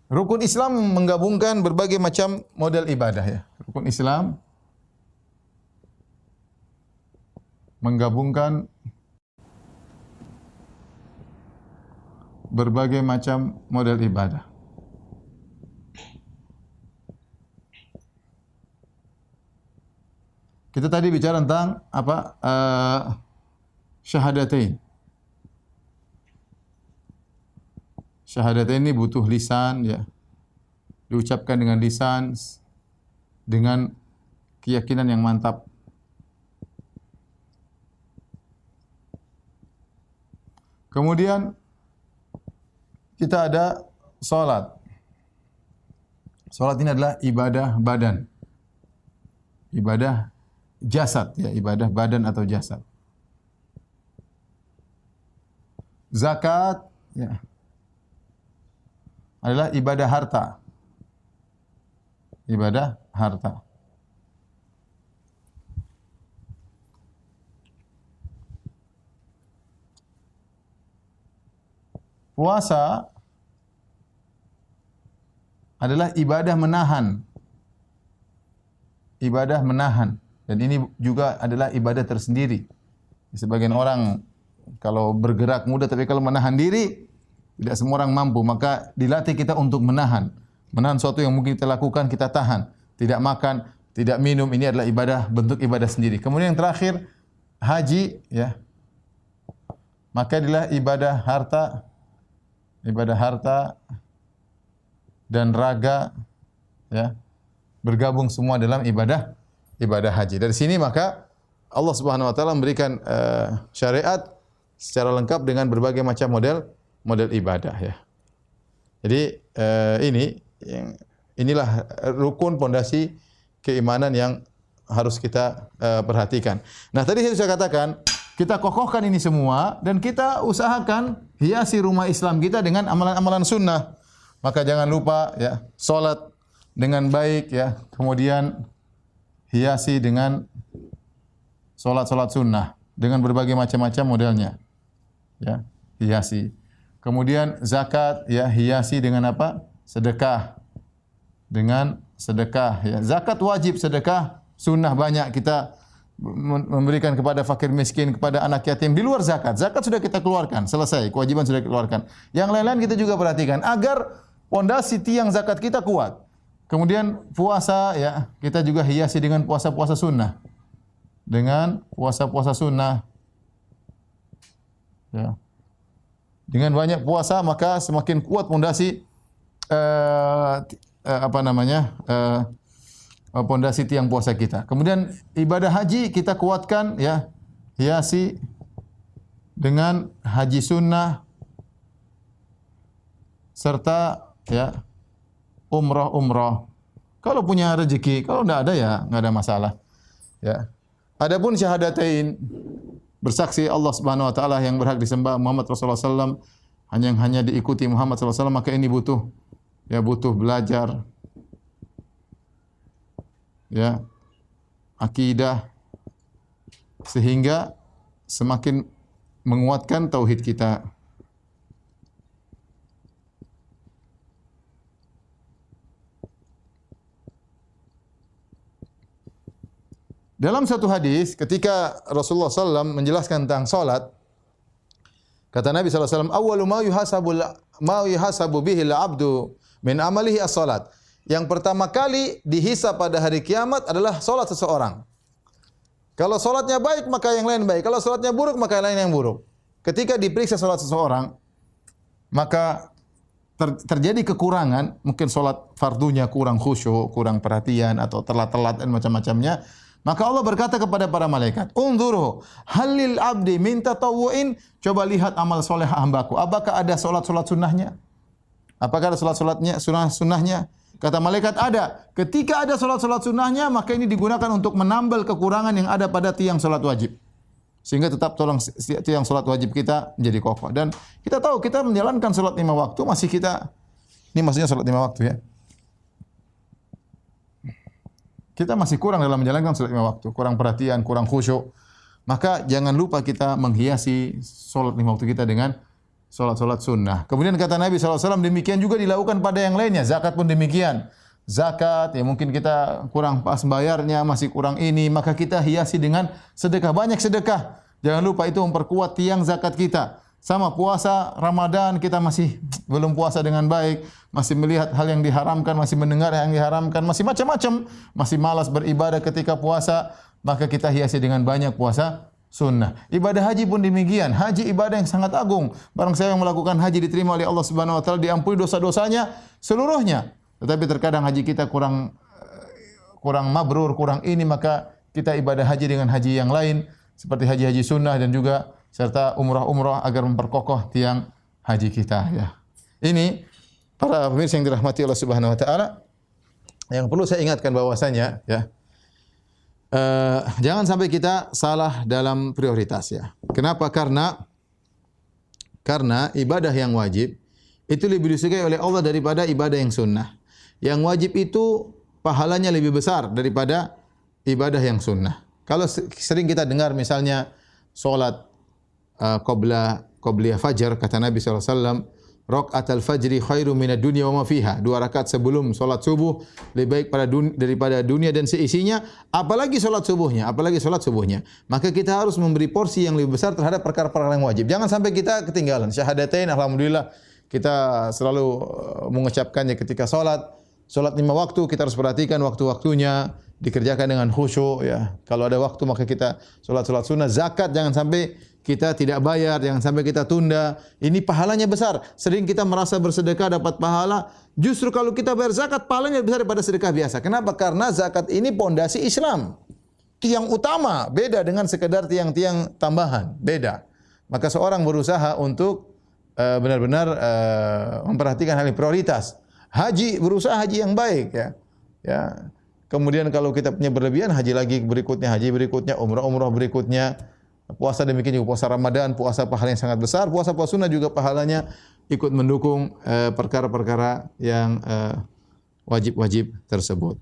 Rukun Islam menggabungkan berbagai macam model ibadah ya. Rukun Islam menggabungkan berbagai macam model ibadah. Kita tadi bicara tentang apa? Syahadatain. Syahadatain ini butuh lisan ya. Diucapkan dengan lisan dengan keyakinan yang mantap. Kemudian kita ada salat. Salat ini adalah ibadah badan. Ibadah jasad ya, ibadah badan atau jasad. Zakat ya, adalah ibadah harta. Ibadah harta. Puasa adalah ibadah menahan. Ibadah menahan. Dan ini juga adalah ibadah tersendiri. Sebagian orang kalau bergerak mudah, tapi kalau menahan diri, tidak semua orang mampu. Maka dilatih kita untuk menahan. Menahan sesuatu yang mungkin kita lakukan, kita tahan. Tidak makan, tidak minum, ini adalah ibadah, bentuk ibadah sendiri. Kemudian yang terakhir, haji, ya. Maka adalah ibadah harta. Ibadah harta dan raga, ya. Bergabung semua dalam ibadah haji. Dari sini maka Allah Subhanahu wa taala memberikan syariat secara lengkap dengan berbagai macam model ibadah ya. Jadi inilah rukun pondasi keimanan yang harus kita perhatikan. Nah, tadi saya katakan kita kokohkan ini semua dan kita usahakan hiasi rumah Islam kita dengan amalan-amalan sunnah. Maka jangan lupa ya, salat dengan baik ya. Kemudian hiasi dengan salat-salat sunnah dengan berbagai macam-macam modelnya. Ya, hiasi. Kemudian zakat ya, hiasi dengan apa? Sedekah. Dengan sedekah ya. Zakat wajib, sedekah sunnah banyak kita memberikan kepada fakir miskin, kepada anak yatim di luar zakat. Zakat sudah kita keluarkan, selesai, kewajiban sudah dikeluarkan. Yang lain-lain kita juga perhatikan agar pondasi tiang zakat kita kuat. Kemudian puasa ya, kita juga hiasi dengan puasa-puasa sunnah. Dengan puasa-puasa sunnah. Ya. Dengan banyak puasa maka semakin kuat pondasi pondasi tiang puasa kita. Kemudian ibadah haji kita kuatkan ya, hiasi dengan haji sunnah serta ya umrah. Kalau punya rezeki, kalau tidak ada ya nggak ada masalah. Ya. Adapun syahadatain bersaksi Allah Subhanahu wa taala yang berhak disembah Muhammad Rasulullah sallallahu hanya diikuti Muhammad sallallahu alaihi wasallam, maka ini butuh belajar ya akidah sehingga semakin menguatkan tauhid kita. Dalam satu hadis ketika Rasulullah SAW menjelaskan tentang salat, kata Nabi SAW, "Awwalu ma yuhasabu bihi al-'abdu min amalihi as-salat." Yang pertama kali dihisab pada hari kiamat adalah salat seseorang. Kalau salatnya baik maka yang lain baik, kalau salatnya buruk maka yang lain yang buruk. Ketika diperiksa salat seseorang, maka terjadi kekurangan, mungkin salat fardunya kurang khusyuk, kurang perhatian atau telat-telat dan macam-macamnya. Maka Allah berkata kepada para malaikat, "Unzuru halil abdi min tatawwu'in." Coba lihat amal soleh hambaku. Apakah ada salat-salat sunnahnya? Apakah ada salat-salatnya, sunnahnya? Kata malaikat ada. Ketika ada salat-salat sunnahnya, maka ini digunakan untuk menambal kekurangan yang ada pada tiang salat wajib. Sehingga tetap tolong tiang salat wajib kita menjadi kokoh. Dan kita tahu kita menjalankan salat 5 waktu ini maksudnya salat 5 waktu ya. Kita masih kurang dalam menjalankan salat 5 waktu, kurang perhatian, kurang khusyuk. Maka jangan lupa kita menghiasi salat 5 waktu kita dengan salat sunnah. Kemudian kata Nabi SAW, demikian juga dilakukan pada yang lainnya. Zakat pun demikian. Zakat, ya mungkin kita kurang pas bayarnya, masih kurang ini, maka kita hiasi dengan sedekah. Banyak sedekah. Jangan lupa itu memperkuat tiang zakat kita. Sama puasa Ramadan, kita masih belum puasa dengan baik, masih melihat hal yang diharamkan, masih mendengar yang diharamkan, masih macam-macam, masih malas beribadah ketika puasa, maka kita hiasi dengan banyak puasa sunnah. Ibadah haji pun demikian. Haji ibadah yang sangat agung. Barang siapa yang melakukan haji diterima oleh Allah Subhanahu wa taala, diampuni dosa-dosanya seluruhnya. Tetapi terkadang haji kita kurang mabrur, kurang ini, maka kita ibadah haji dengan haji yang lain seperti haji-haji sunnah dan juga serta umrah-umrah agar memperkokoh tiang haji kita, ya. Ini para pemirsa yang dirahmati Allah Subhanahu wa taala, yang perlu saya ingatkan bahwasanya, ya, jangan sampai kita salah dalam prioritas, ya. Kenapa? Karena ibadah yang wajib itu lebih disukai oleh Allah daripada ibadah yang sunnah. Yang wajib itu pahalanya lebih besar daripada ibadah yang sunnah. Kalau sering kita dengar misalnya salat qobliyah fajar, kata Nabi SAW, raqatul fajri khairu minad dunya wa ma fiha. 2 rakaat sebelum salat subuh lebih baik daripada dunia dan seisinya, apalagi salat subuhnya. Maka kita harus memberi porsi yang lebih besar terhadap perkara-perkara yang wajib. Jangan sampai kita ketinggalan. Syahadatain, alhamdulillah kita selalu mengucapkannya ketika salat. Salat 5 waktu kita harus perhatikan waktu-waktunya, dikerjakan dengan khusyuk, ya. Kalau ada waktu maka kita salat sunnah. Zakat jangan sampai kita tidak bayar, jangan sampai kita tunda. Ini pahalanya besar. Sering kita merasa bersedekah dapat pahala, justru kalau kita bayar zakat pahalanya besar daripada sedekah biasa. Kenapa? Karena zakat ini pondasi Islam. Tiang utama, beda dengan sekedar tiang-tiang tambahan, beda. Maka seorang berusaha untuk benar-benar memperhatikan hal ini, prioritas. Haji, berusaha haji yang baik, ya. Ya. Kemudian kalau kita punya berlebihan, haji berikutnya, umrah berikutnya. Puasa demikian juga, puasa Ramadan, puasa pahala yang sangat besar, puasa sunnah juga pahalanya ikut mendukung perkara-perkara yang wajib-wajib tersebut.